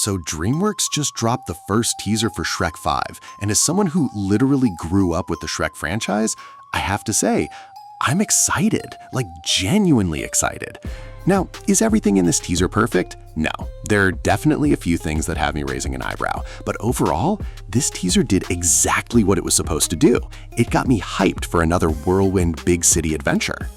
So DreamWorks just dropped the first teaser for Shrek 5, and as someone who literally grew up with the Shrek franchise, I have to say, I'm excited, like genuinely excited. Now, is everything in this teaser perfect? No, there are definitely a few things that have me raising an eyebrow, but overall, this teaser did exactly what it was supposed to do. It got me hyped for another whirlwind big city adventure.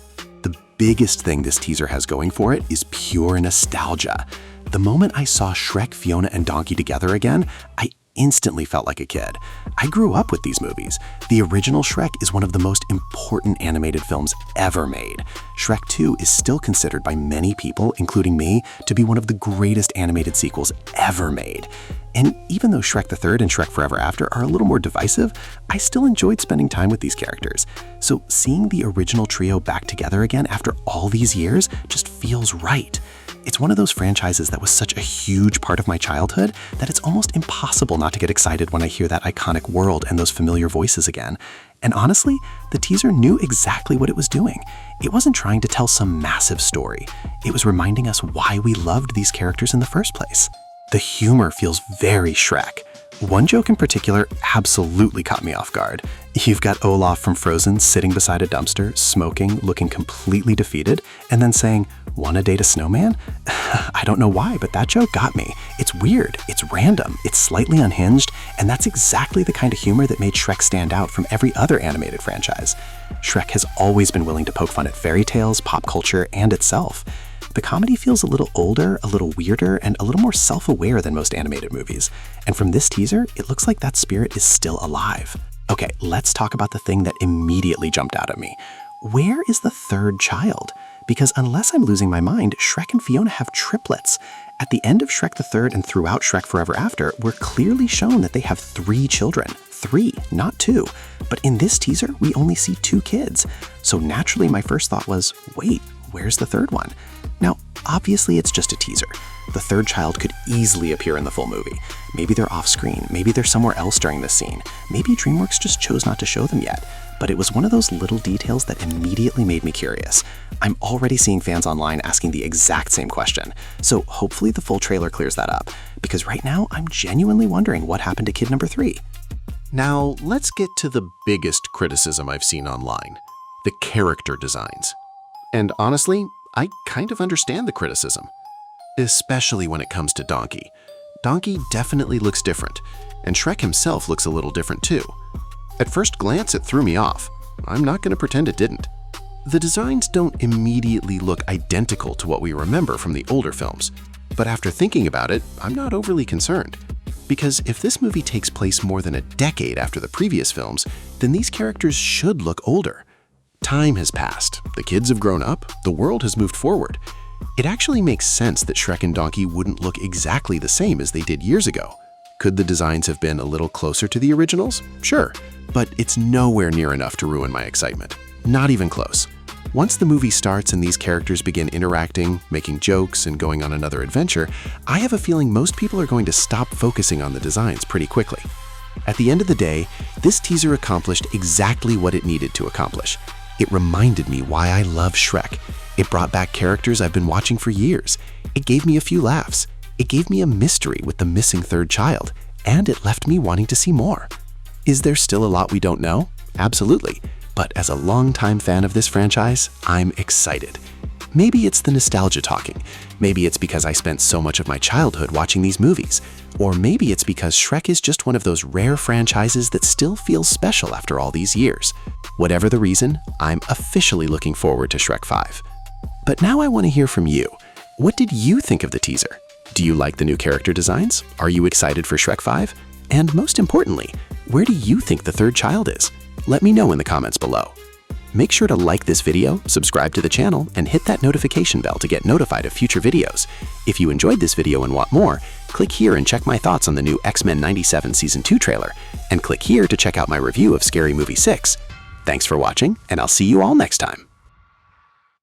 The biggest thing this teaser has going for it is pure nostalgia. The moment I saw Shrek, Fiona, and Donkey together again, I instantly felt like a kid. I grew up with these movies. The original Shrek is one of the most important animated films ever made. Shrek 2 is still considered by many people, including me, to be one of the greatest animated sequels ever made. And even though Shrek the Third and Shrek Forever After are a little more divisive, I still enjoyed spending time with these characters. So seeing the original trio back together again after all these years just feels right. It's one of those franchises that was such a huge part of my childhood that it's almost impossible not to get excited when I hear that iconic world and those familiar voices again. And honestly, the teaser knew exactly what it was doing. It wasn't trying to tell some massive story. It was reminding us why we loved these characters in the first place. The humor feels very Shrek. One joke in particular absolutely caught me off guard. You've got Olaf from Frozen sitting beside a dumpster, smoking, looking completely defeated, and then saying, "Wanna date a snowman?" I don't know why, but that joke got me. It's weird, it's random, it's slightly unhinged, and that's exactly the kind of humor that made Shrek stand out from every other animated franchise. Shrek has always been willing to poke fun at fairy tales, pop culture, and itself. The comedy feels a little older, a little weirder, and a little more self-aware than most animated movies. And from this teaser, it looks like that spirit is still alive. Okay, let's talk about the thing that immediately jumped out at me. Where is the third child? Because unless I'm losing my mind, Shrek and Fiona have triplets. At the end of Shrek the Third and throughout Shrek Forever After, we're clearly shown that they have 3 children. 3, not 2. But in this teaser, we only see 2 kids. So naturally, my first thought was, wait, where's the third one? Now, obviously it's just a teaser. The third child could easily appear in the full movie. Maybe they're off screen, maybe they're somewhere else during this scene. Maybe DreamWorks just chose not to show them yet. But it was one of those little details that immediately made me curious. I'm already seeing fans online asking the exact same question. So hopefully the full trailer clears that up, because right now I'm genuinely wondering what happened to kid number 3. Now, let's get to the biggest criticism I've seen online: the character designs. And honestly, I kind of understand the criticism, especially when it comes to Donkey. Donkey definitely looks different, and Shrek himself looks a little different too. At first glance, it threw me off. I'm not going to pretend it didn't. The designs don't immediately look identical to what we remember from the older films, but after thinking about it, I'm not overly concerned. Because if this movie takes place more than a decade after the previous films, then these characters should look older. Time has passed, the kids have grown up, the world has moved forward. It actually makes sense that Shrek and Donkey wouldn't look exactly the same as they did years ago. Could the designs have been a little closer to the originals? Sure, but it's nowhere near enough to ruin my excitement. Not even close. Once the movie starts and these characters begin interacting, making jokes, and going on another adventure, I have a feeling most people are going to stop focusing on the designs pretty quickly. At the end of the day, this teaser accomplished exactly what it needed to accomplish. It reminded me why I love Shrek. It brought back characters I've been watching for years. It gave me a few laughs. It gave me a mystery with the missing third child. And it left me wanting to see more. Is there still a lot we don't know? Absolutely. But as a longtime fan of this franchise, I'm excited. Maybe it's the nostalgia talking. Maybe it's because I spent so much of my childhood watching these movies. Or maybe it's because Shrek is just one of those rare franchises that still feels special after all these years. Whatever the reason, I'm officially looking forward to Shrek 5. But now I want to hear from you. What did you think of the teaser? Do you like the new character designs? Are you excited for Shrek 5? And most importantly, where do you think the third child is? Let me know in the comments below. Make sure to like this video, subscribe to the channel, and hit that notification bell to get notified of future videos. If you enjoyed this video and want more, click here and check my thoughts on the new X-Men 97 Season 2 trailer, and click here to check out my review of Scary Movie 6. Thanks for watching, and I'll see you all next time.